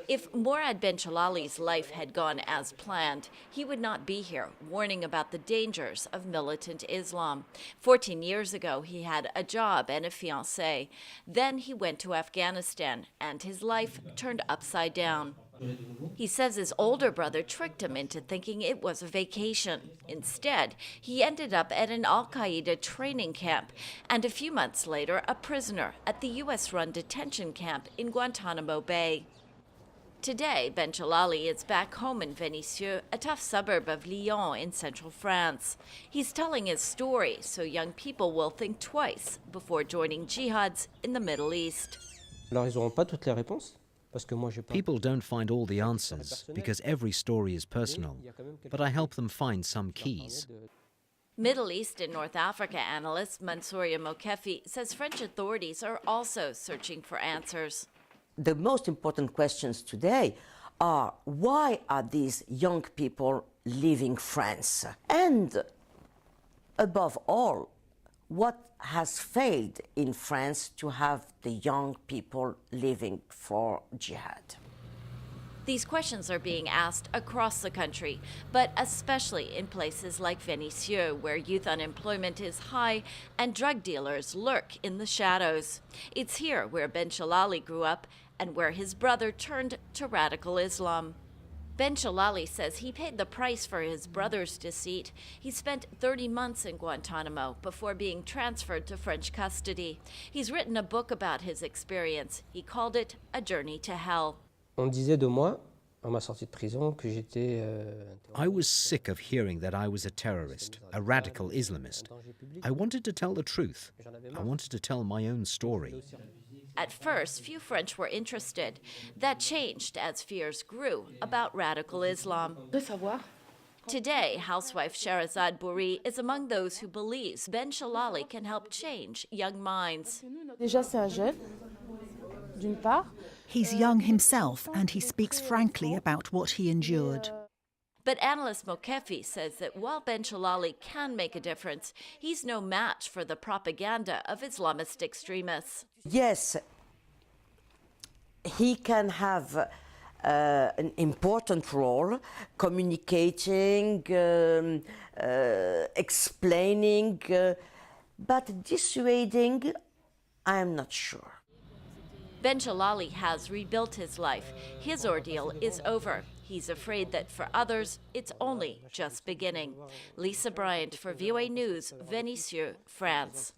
If Mourad Benchalali's life had gone as planned, he would not be here, warning about the dangers of militant Islam. 14 years ago, he had a job and a fiancée. Then he went to Afghanistan, and his life turned upside down. He says his older brother tricked him into thinking it was a vacation. Instead, he ended up at an al-Qaeda training camp, and a few months later, a prisoner at the U.S.-run detention camp in Guantanamo Bay. Today, Benchalali is back home in Venissieux, a tough suburb of Lyon in central France. He's telling his story so young people will think twice before joining jihads in the Middle East. People don't find all the answers because every story is personal, but I help them find some keys. Middle East and North Africa analyst Mansouriya Mokefi says French authorities are also searching for answers. The most important questions today are, why are these young people leaving France? And above all, what has failed in France to have the young people leaving for jihad? These questions are being asked across the country, but especially in places like Venissieux, where youth unemployment is high and drug dealers lurk in the shadows. It's here where Benchalali grew up and where his brother turned to radical Islam. Benchalali says he paid the price for his brother's deceit. He spent 30 months in Guantanamo before being transferred to French custody. He's written a book about his experience. He called it A Journey to Hell. On disait de moi, à ma sortie de prison, que j'étais... I was sick of hearing that I was a terrorist, a radical Islamist. I wanted to tell the truth. I wanted to tell my own story. At first, few French were interested. That changed as fears grew about radical Islam. Today, housewife Sherazade Bouri is among those who believes Benchalali can help change young minds. He's young himself, and he speaks frankly about what he endured. But analyst Mokefi says that while Benchalali can make a difference, he's no match for the propaganda of Islamist extremists. Yes, he can have an important role communicating, explaining, but dissuading, I'm not sure. Benchalali has rebuilt his life. His ordeal is over. He's afraid that for others, it's only just beginning. Lisa Bryant for VOA News, Venissieux, France.